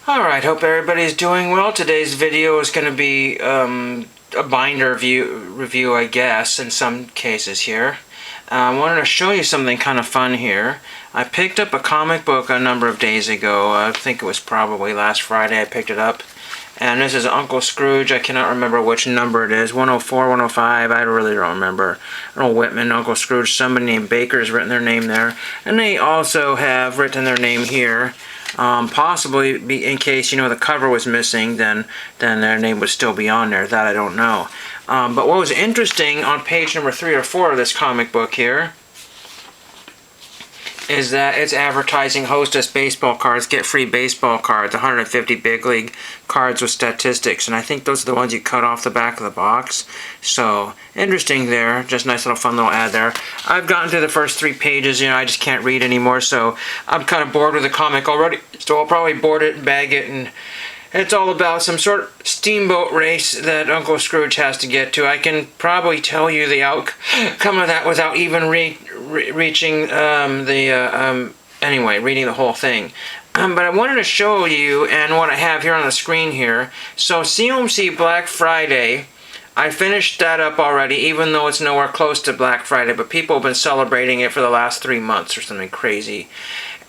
Alright, hope everybody's doing well. Today's video is going to be a binder review, I guess, in some cases here. I wanted to show you something kind of fun here. I picked up a comic book a number of days ago. I think it was probably last Friday I picked it up. And this is Uncle Scrooge. I cannot remember which number it is. 104, 105, I really don't remember. Earl Whitman, Uncle Scrooge, somebody named Baker has written their name there. And they also have written their name here. Possibly in case, the cover was missing, then their name would still be on there. That I don't know. But what was interesting on page number 3 or 4 of this comic book here is that it's advertising Hostess baseball cards, get free baseball cards, 150 big league cards with statistics, and I think those are the ones you cut off the back of the box. So interesting there, just nice little fun little ad there. I've gotten through the first 3 pages, I just can't read anymore, so I'm kind of bored with the comic already, so I'll probably board it and bag it. And it's all about some sort of steamboat race that Uncle Scrooge has to get to. I can probably tell you the outcome of that without even reaching reading the whole thing. But I wanted to show you, and what I have here on the screen here. So COMC Black Friday, I finished that up already, even though it's nowhere close to Black Friday, but people have been celebrating it for the last 3 months or something crazy.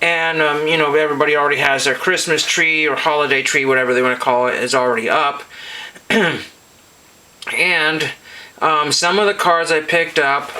And, everybody already has their Christmas tree or holiday tree, whatever they want to call it, is already up. And some of the cards I picked up,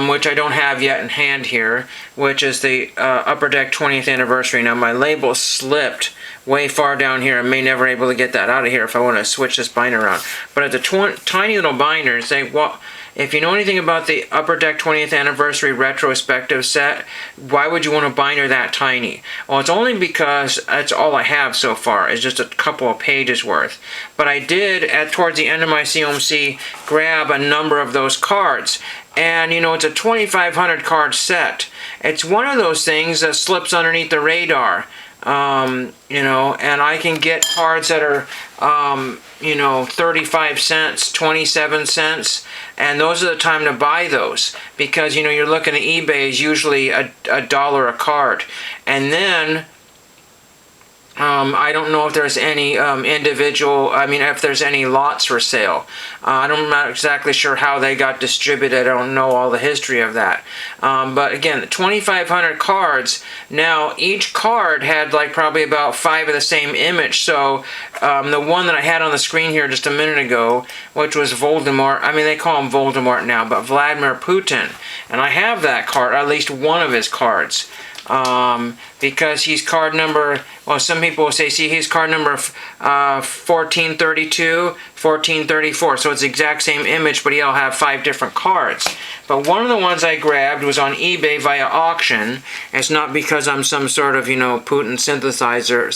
which I don't have yet in hand here, which is the Upper Deck 20th Anniversary. Now, my label slipped way far down here. I may never be able to get that out of here if I want to switch this binder around. But it's a tiny little binder, and say, well, if you know anything about the Upper Deck 20th Anniversary retrospective set, why would you want a binder that tiny? Well, it's only because that's all I have so far. It's just a couple of pages worth. But I did, towards the end of my COMC, grab a number of those cards. And, it's a 2,500 card set. It's one of those things that slips underneath the radar. And I can get cards that are, 35 cents, 27 cents, and those are the time to buy those, because, you're looking at eBay is usually a dollar a card. And then, I don't know if there's any if there's any lots for sale. I'm not exactly sure how they got distributed. I don't know all the history of that. But again, the 2,500 cards, now each card had probably about 5 of the same image. So the one that I had on the screen here just a minute ago, which was Voldemort, they call him Voldemort now, but Vladimir Putin. And I have that card, at least one of his cards. Because he's card number, well, some people will say, see, he's card number 1432, 1434. So it's the exact same image, but he'll have 5 different cards. But one of the ones I grabbed was on eBay via auction. It's not because I'm some sort of, Putin sympathizer.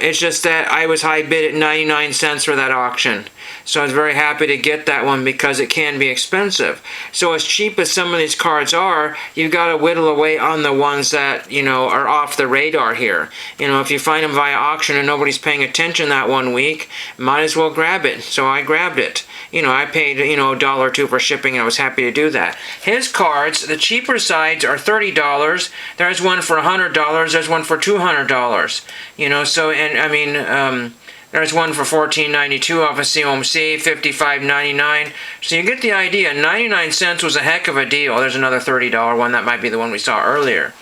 It's just that I was high bid at 99 cents for that auction. So I was very happy to get that one because it can be expensive. So as cheap as some of these cards are, you've got to whittle away on the ones that, are off the radar here. If you find them via auction and nobody's paying attention that one week, might as well grab it. So I grabbed it. I paid, $1 or $2 for shipping, and I was happy to do that. His cards, the cheaper sides are $30. There's one for $100. There's one for $200. There's one for $14.92 off of COMC, $55.99. So you get the idea. 99 cents was a heck of a deal. There's another $30 one. That might be the one we saw earlier.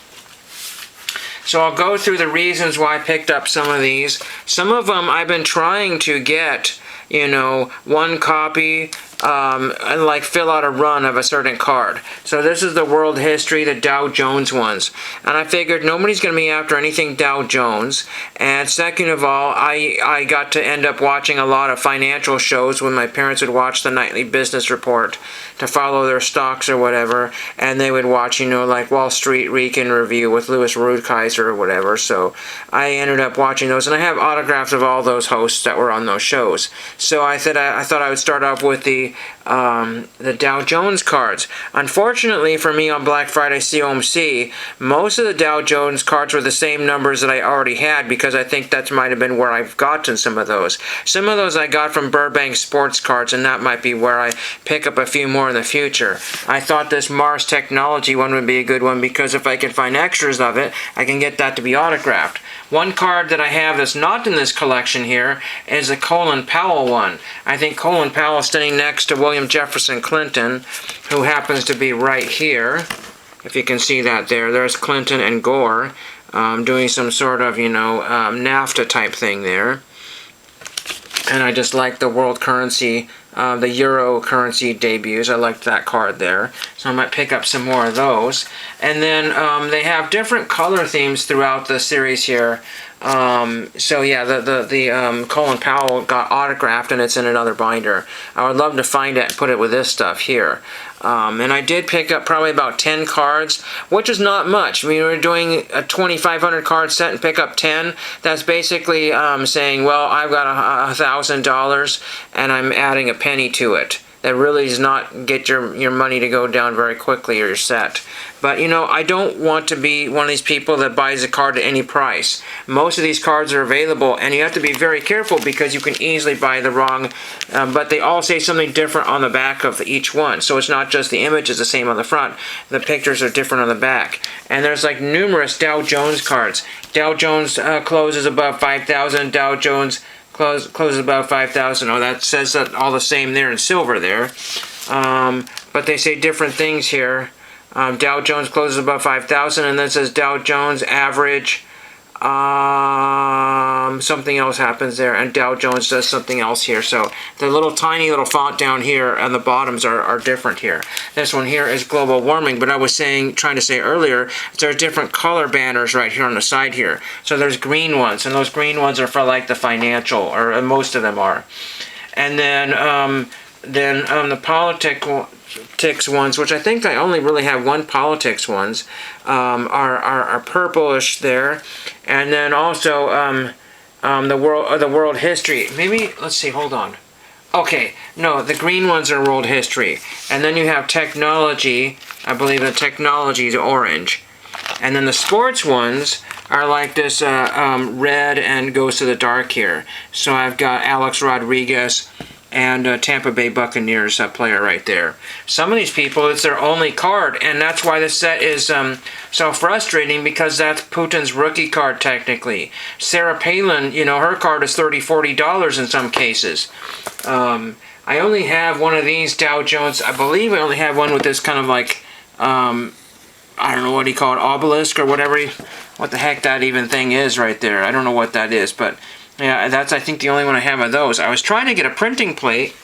So I'll go through the reasons why I picked up some of these. Some of them I've been trying to get, one copy, and fill out a run of a certain card. So this is the world history, the Dow Jones ones. And I figured nobody's going to be after anything Dow Jones. And second of all, I got to end up watching a lot of financial shows when my parents would watch the nightly business report to follow their stocks or whatever. And they would watch, Wall Street Week in Review with Louis Rudkaiser or whatever. So I ended up watching those. And I have autographs of all those hosts that were on those shows. So I thought I would start off with the the Dow Jones cards. Unfortunately for me on Black Friday COMC, most of the Dow Jones cards were the same numbers that I already had, because I think that might have been where I've gotten some of those. Some of those I got from Burbank Sports Cards, and that might be where I pick up a few more in the future. I thought this Mars Technology one would be a good one, because if I can find extras of it, I can get that to be autographed. One card that I have that's not in this collection here is a Colin Powell one. I think Colin Powell is standing next to William Jefferson Clinton, who happens to be right here. If you can see that there. There's Clinton and Gore doing some sort of, NAFTA type thing there. And I just like the world currency, the euro currency debuts. I liked that card there. So I might pick up some more of those. And then they have different color themes throughout the series here. So yeah, the Colin Powell got autographed, and it's in another binder. I would love to find it and put it with this stuff here. And I did pick up probably about 10 cards, which is not much. I mean, we're doing a 2,500 card set and pick up 10. That's basically saying, well, I've got $1,000 and I'm adding a penny to it. That really does not get your money to go down very quickly, or your set. But, I don't want to be one of these people that buys a card at any price. Most of these cards are available, and you have to be very careful, because you can easily buy the wrong, but they all say something different on the back of each one. So it's not just the image is the same on the front. The pictures are different on the back. And there's like numerous Dow Jones cards. Dow Jones closes above 5,000. Dow Jones closes above 5,000. Oh, that says that all the same there in silver there. But they say different things here. Dow Jones closes above 5,000, and then it says Dow Jones average. Something else happens there, and Dow Jones does something else here. So the tiny little font down here and the bottoms are different here. This one here is global warming, but I was trying to say earlier, there's different color banners right here on the side here. So there's green ones, and those green ones are for like the financial, or most of them are. And then the politics ones, which I think I only really have one politics ones, are purplish there. And then also the world history. Maybe, let's see, hold on. Okay, no, the green ones are world history. And then you have technology. I believe the technology is orange. And then the sports ones are like this red and goes to the dark here. So I've got Alex Rodriguez and Tampa Bay Buccaneers player right there. Some of these people, it's their only card, and that's why this set is so frustrating, because that's Putin's rookie card technically. Sarah Palin, her card is $30, $40 in some cases. I only have one of these Dow Jones. I believe I only have one with this kind of like, I don't know what he called, obelisk or whatever, what the heck that even thing is right there. I don't know what that is, but yeah, that's, I think, the only one I have of those. I was trying to get a printing plate,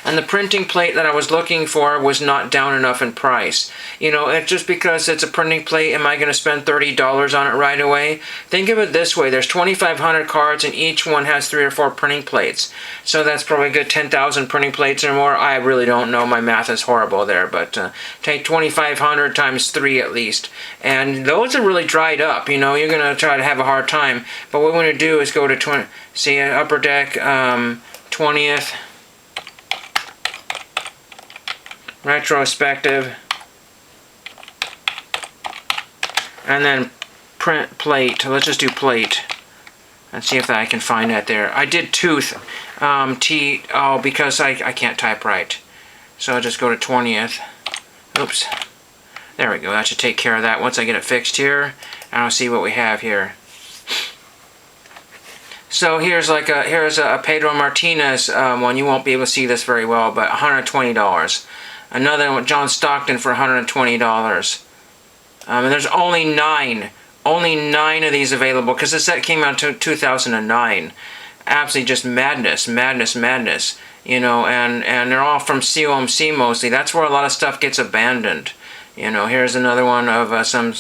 and the printing plate that I was looking for was not down enough in price. It's just because it's a printing plate, am I going to spend $30 on it right away? Think of it this way. There's 2,500 cards, and each one has 3 or 4 printing plates. So that's probably a good 10,000 printing plates or more. I really don't know. My math is horrible there, but take 2,500 times 3 at least. And those are really dried up. You're going to try to have a hard time. But what we want to do is go to Upper Deck, 20th. Retrospective, and then print plate. Let's just do plate and see if I can find that there. I did tooth, because I can't type right. So I'll just go to 20th. Oops. There we go. That should take care of that once I get it fixed here. And I'll see what we have here. So here's a Pedro Martinez one. You won't be able to see this very well, but $120. Another one, John Stockton, for $120. And there's only 9 of these available, because the set came out in 2009. Absolutely just madness. And they're all from COMC mostly. That's where a lot of stuff gets abandoned. Here's another one of some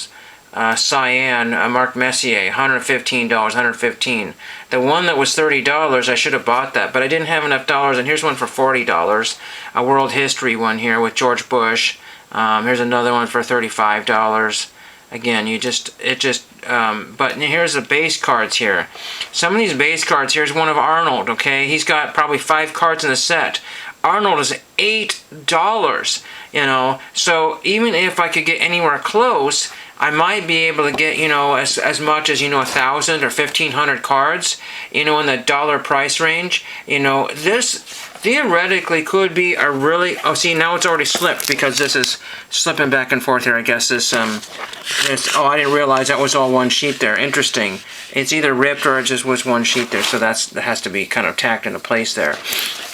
Cyan, Mark Messier, $115, $115. The one that was $30, I should have bought that, but I didn't have enough dollars, and here's one for $40. A world history one here with George Bush. Here's another one for $35. Again, but here's the base cards here. Some of these base cards, here's one of Arnold, okay? He's got probably 5 cards in the set. Arnold is $8, you know. So even if I could get anywhere close, I might be able to get, you know, as much as, you know, 1,000 or 1,500 cards, you know, in the dollar price range. You know, this theoretically could be a really, oh, see, now it's already slipped because this is slipping back and forth here. I guess this, oh, I didn't realize that was all one sheet there. Interesting. It's either ripped or it just was one sheet there, so that has to be kind of tacked into place there.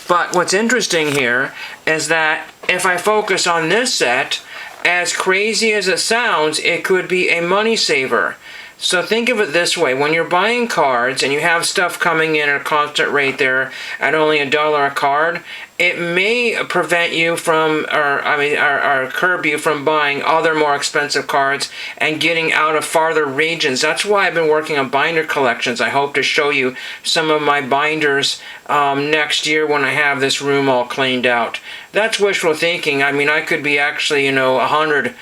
But what's interesting here is that if I focus on this set, as crazy as it sounds, it could be a money saver. So think of it this way: when you're buying cards and you have stuff coming in at a constant rate there at only $1 a card, it may prevent you from, or curb you from buying other more expensive cards and getting out of farther regions. That's why I've been working on binder collections. I hope to show you some of my binders next year when I have this room all cleaned out. That's wishful thinking. I mean, I could be actually, you know, 100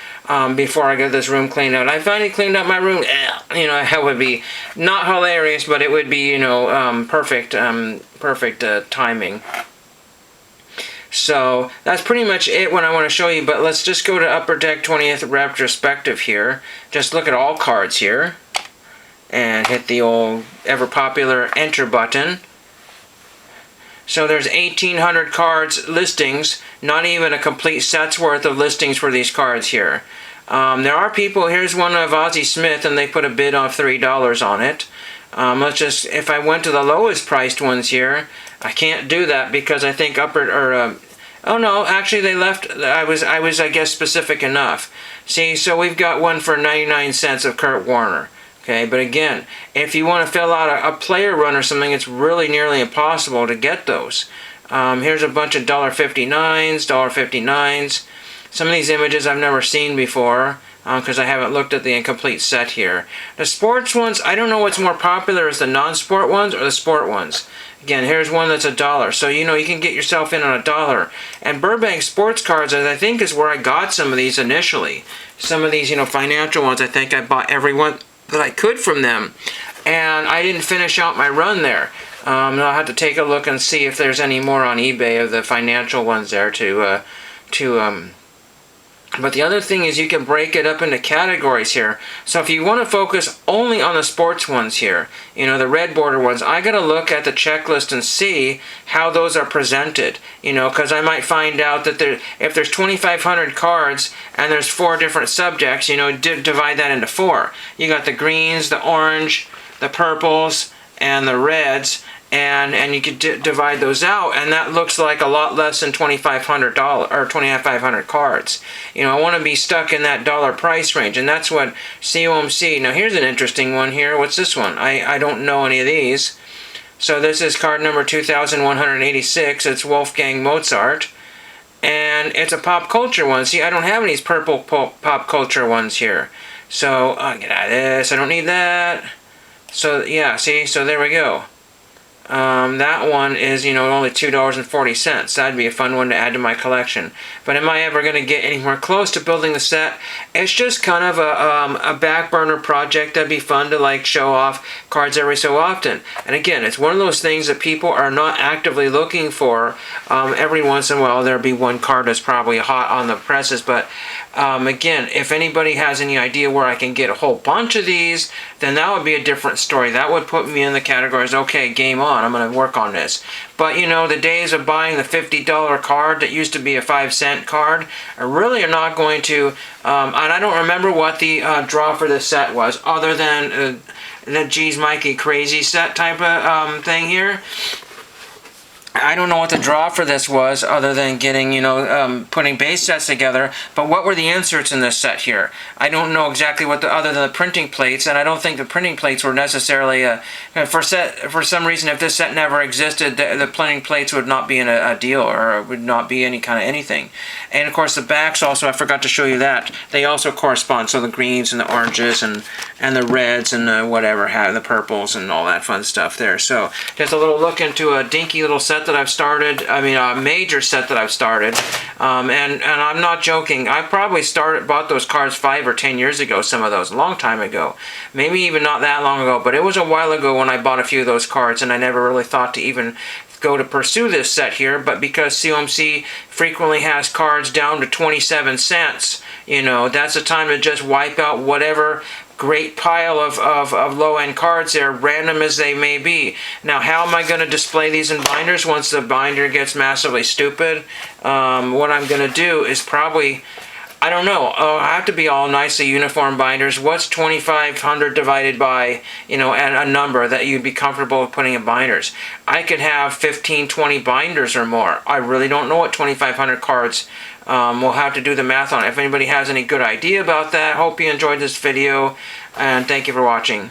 before I get this room cleaned out. I finally cleaned up my room. You know, that would be not hilarious, but it would be, you know, perfect timing. So that's pretty much it what I want to show you, but let's just go to Upper Deck 20th retrospective here. Just look at all cards here and hit the old ever popular enter button. So there's 1,800 cards listings, not even a complete set's worth of listings for these cards here. There are people, here's one of Ozzie Smith, and they put a bid of $3 on it. Let's just, if I went to the lowest priced ones here, I can't do that because I think oh no, actually they left, I was I guess specific enough. See, so we've got one for 99 cents of Kurt Warner. Okay, but again, if you want to fill out a player run or something, it's really nearly impossible to get those. Here's a bunch of $1.59s, $1.59s. Some of these images I've never seen before because I haven't looked at the incomplete set here. The sports ones, I don't know what's more popular, is the non-sport ones or the sport ones. Again, here's one that's $1. So, you know, you can get yourself in on $1. And Burbank Sports Cards, I think, is where I got some of these initially. Some of these, you know, financial ones, I think I bought every one that I could from them, and I didn't finish out my run there. I'll have to take a look and see if there's any more on eBay of the financial ones there but the other thing is you can break it up into categories here. So if you want to focus only on the sports ones here, you know, the red border ones, I got to look at the checklist and see how those are presented, you know, because I might find out that if there's 2,500 cards and there's 4 different subjects, you know, divide that into 4. You got the greens, the orange, the purples, and the reds, and you could divide those out, and that looks like a lot less than $2,500 or 2,500 cards. You know, I want to be stuck in that dollar price range, and that's what COMC. Now here's an interesting one here. What's this one? I don't know any of these. So this is card number 2,186. It's Wolfgang Mozart, and it's a pop culture one. See, I don't have any of these purple pop culture ones here. So get out of this. I don't need that. So yeah, see, so there we go. That one is, you know, only $2.40. That'd be a fun one to add to my collection. But am I ever going to get anywhere close to building the set? It's just kind of a back burner project that'd be fun to like show off cards every so often. And again, it's one of those things that people are not actively looking for. Every once in a while there'll be one card that's probably hot on the presses, but again, if anybody has any idea where I can get a whole bunch of these, then that would be a different story. That would put me in the categories, okay, game on, I'm going to work on this. But, you know, the days of buying the $50 card that used to be a 5-cent card really are not going to, and I don't remember what the draw for this set was, other than the Geez Mikey Crazy set type of thing here. I don't know what the draw for this was other than getting, you know, putting base sets together, but what were the inserts in this set here? I don't know exactly what other than the printing plates, and I don't think the printing plates were necessarily, for some reason, if this set never existed, the printing plates would not be in a deal, or would not be any kind of anything. And of course the backs also, I forgot to show you that, they also correspond, so the greens and the oranges and the reds and the whatever, the purples and all that fun stuff there. So just a little look into a dinky little set that I've started, a major set that I've started, and I'm not joking, I probably bought those cards 5 or 10 years ago, some of those, a long time ago, maybe even not that long ago, but it was a while ago when I bought a few of those cards, and I never really thought to even go to pursue this set here, but because COMC frequently has cards down to 27 cents, you know, that's the time to just wipe out whatever great pile of low-end cards there, random as they may be. Now, how am I going to display these in binders once the binder gets massively stupid? What I'm going to do is probably, I don't know, I have to be all nicely uniform binders. What's 2,500 divided by, you know, and a number that you'd be comfortable with putting in binders? I could have 15, 20 binders or more. I really don't know what 2,500 cards. We'll have to do the math on it. If anybody has any good idea about that, hope you enjoyed this video, and thank you for watching.